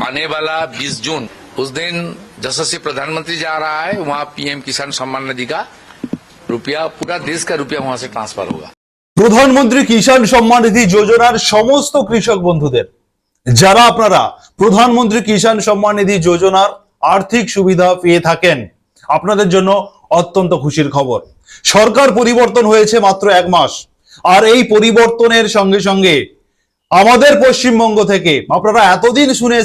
आने वाला 20 जून उस दिन यशस्वी प्रधानमंत्री जा रहा है, वहाँ पीएम किसान सम्मान निधि का रुपया, पूरा देश का रुपया वहाँ से ट्रांसफर होगा। প্রধানমন্ত্রী কিষাণ সম্মান নিধি যোজনার সমস্ত কৃষক বন্ধুদের, যারা আপনারা প্রধানমন্ত্রী কিষাণ সম্মান নিধি যোজনার আর্থিক সুবিধা পেয়ে থাকেন, আপনাদের জন্য অত্যন্ত খুশির খবর। সরকার পরিবর্তন হয়েছে মাত্র 1 মাস, আর এই পরিবর্তনের সঙ্গে সঙ্গে আমাদের পশ্চিমবঙ্গ থেকে আপনারা এতদিন শুনে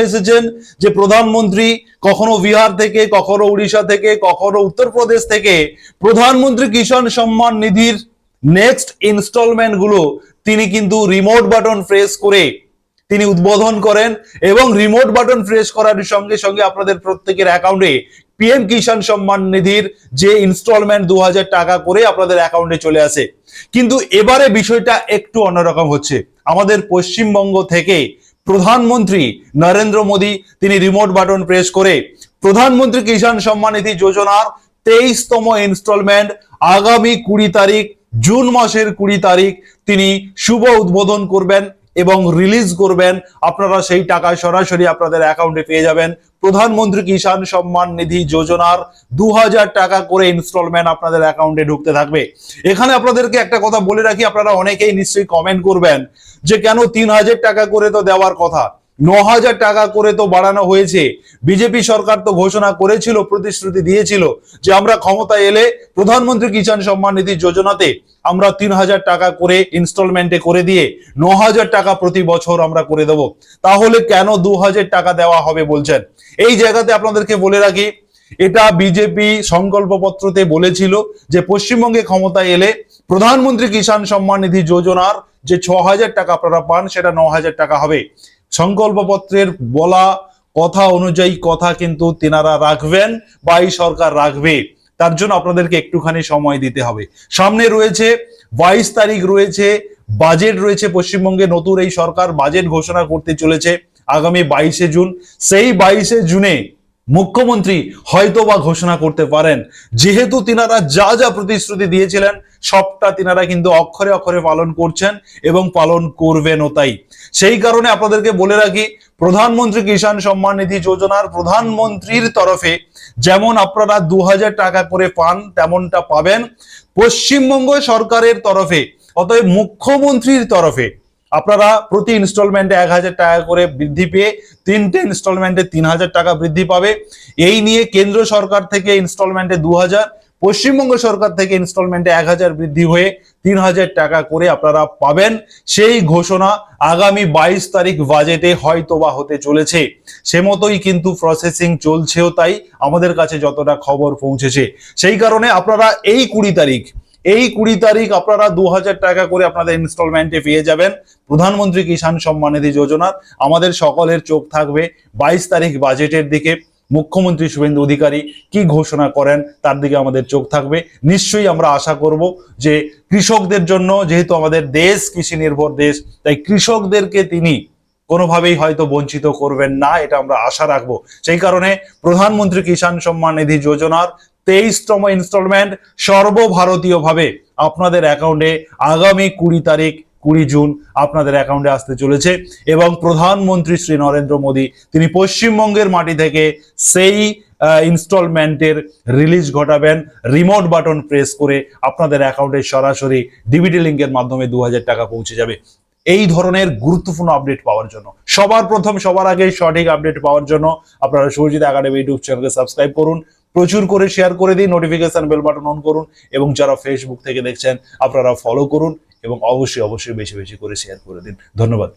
এসেছেন যে প্রধানমন্ত্রী কখনো বিহার থেকে, কখনো উড়িষ্যা থেকে, কখনো উত্তরপ্রদেশ থেকে প্রধানমন্ত্রী কিষাণ সম্মান নিধির নেক্সট ইনস্টলমেন্ট গুলো তিনি কিন্তু রিমোট বাটন প্রেস করে তিনি উদ্বোধন করেন, এবং রিমোট বাটন প্রেস করার সঙ্গে সঙ্গে আপনাদের প্রত্যেকের অ্যাকাউন্টে পিএম কিষাণ সম্মান নিধির যে ইনস্টলমেন্ট 2000 টাকা করে আপনাদের অ্যাকাউন্টে চলে আসে। কিন্তু এবারে বিষয়টা একটু অন্যরকম হচ্ছে। আমাদের পশ্চিমবঙ্গ থেকে প্রধানমন্ত্রী নরেন্দ্র মোদী তিনি রিমোট বাটন প্রেস করে প্রধানমন্ত্রী কিষাণ সম্মান নিধি যোজনার 23তম ইনস্টলমেন্ট আগামী 20 তারিখ, জুন মাসের 20 তারিখ তিনি শুভ উদ্বোধন করবেন এবং রিলিজ করবেন। আপনারা সেই টাকা সরাসরি আপনাদের অ্যাকাউন্টে পেয়ে যাবেন। প্রধানমন্ত্রী কিষাণ সম্মান নিধি যোজনার 2000 টাকা করে ইনস্টলমেন্ট আপনাদের অ্যাকাউন্টে ঢুকতে থাকবে। এখানে আপনাদেরকে একটা কথা বলে রাখি, আপনারা অনেকেই নিশ্চয়ই কমেন্ট করবেন যে কেন 3000 টাকা করে তো দেওয়ার কথা, 9000 টাকা করে তো বাড়ানো হয়েছে। বিজেপি সরকার তো ঘোষণা করেছিল, প্রতিশ্রুতি দিয়েছিল যে আমরা ক্ষমতায় এলে প্রধানমন্ত্রী কিষাণ সম্মান নিধি যোজনাতে আমরা 3000 টাকা করে ইনস্টলমেন্টে করে দিয়ে 9000 টাকা প্রতি বছর আমরা করে দেব। তাহলে কেন 2000 টাকা দেওয়া হবে বলছেন? এই জায়গাতে আপনাদেরকে বলে রাখি, এটা বিজেপি সংকল্পপত্রতে বলেছিল যে পশ্চিমবঙ্গে ক্ষমতায় এলে প্রধানমন্ত্রী কিষাণ সম্মান নিধি যোজনার যে 6000 টাকা আপনারা পান সেটা 9000 টাকা হবে। সংকল্পপত্রের বলা কথা অনুযায়ী কথা কিন্তু তেনারা রাখবেন বা এই সরকার রাখবে। তার জন্য আপনাদেরকে একটুখানি সময় দিতে হবে। সামনে রয়েছে 22 তারিখ রয়েছে, বাজেট রয়েছে। পশ্চিমবঙ্গে নতুন এই সরকার বাজেট ঘোষণা করতে চলেছে আগামী 22শে জুন। সেই 22শে জুনে মুখ্যমন্ত্রী হয়তো বা ঘোষণা করতে পারেন, যেহেতু তিনারা যা যা প্রতিশ্রুতি দিয়েছিলেন সবটা তিনারা কিন্তু অক্ষরে অক্ষরে পালন করছেন এবং পালন করবেনও। তাই সেই কারণে আপনাদেরকে বলে রাখি, প্রধানমন্ত্রী কিষাণ সম্মান নিধি যোজনার প্রধানমন্ত্রীর তরফে যেমন আপনারা 2000 টাকা করে পান তেমনটা পাবেন পশ্চিমবঙ্গ সরকারের তরফে। অতএব মুখ্যমন্ত্রীর তরফে আপনারা প্রতি ইনস্টলমেন্টে 1000 টাকা করে বৃদ্ধি পেয়ে 3টে ইনস্টলমেন্টে 3000 টাকা বৃদ্ধি পাবে। এই নিয়ে কেন্দ্র সরকার থেকে ইনস্টলমেন্টে 2000, পশ্চিমবঙ্গ সরকার থেকে ইনস্টলমেন্টে 1000 বৃদ্ধি হয়ে 3000 টাকা করে আপনারা পাবেন। সেই ঘোষণা আগামী 22 তারিখ বাজেটে হয়তোবা হতে চলেছে। সে মতোই কিন্তু প্রসেসিং চলছেও, তাই আমাদের কাছে যতটা খবর পৌঁছেছে। সেই কারণে আপনারা এই 20 তারিখ আপনারা 2000 টাকা করে আপনাদের ইনস্টলমেন্টে পেয়ে যাবেন প্রধানমন্ত্রী কিষাণ সম্মান নিধি যোজনার। আমাদের সকলের চোখ থাকবে 22 তারিখ বাজেটের দিকে। মুখ্যমন্ত্রী শুভেন্দু অধিকারী কি ঘোষণা করেন তার দিকে আমাদের চোখ থাকবে। নিশ্চয়ই আমরা আশা করব যে কৃষকদের জন্য, যেহেতু আমাদের দেশ কৃষি নির্ভর দেশ, তাই কৃষকদেরকে তিনি কোনোভাবেই হয়তো বঞ্চিত করবেন না, এটা আমরা আশা রাখবো। সেই কারণে প্রধানমন্ত্রী কিষাণ সম্মান নিধি যোজনার 23তম ইনস্টলমেন্ট সর্বভারতীয়ভাবে আপনাদের অ্যাকাউন্টে আগামী 20 তারিখ 20 জুন আপনাদের অ্যাকাউন্টে আসতে চলেছে। এবং প্রধানমন্ত্রী শ্রী নরেন্দ্র মোদী তিনি পশ্চিমবঙ্গের মাটি থেকে সেই ইনস্টলমেন্টের রিলিজ ঘটাবেন রিমোট বাটন প্রেস করে। আপনাদের অ্যাকাউন্টে সরাসরি ডিবিটি লিঙ্কের মাধ্যমে 2000 টাকা পৌঁছে যাবে। এই ধরনের গুরুত্বপূর্ণ আপডেট পাওয়ার জন্য, সবার প্রথম সবার আগে সঠিক আপডেট পাওয়ার জন্য আপনারা সুরজিৎ একাডেমি ইউটিউব চ্যানেলকে সাবস্ক্রাইব করুন, প্রচুর করে শেয়ার করে দিন, নোটিফিকেশন বেল বাটন অন করুন, এবং যারা ফেসবুক থেকে দেখছেন আপনারা ফলো করুন এবং অবশ্যই বেশি বেশি করে শেয়ার করে দিন। ধন্যবাদ।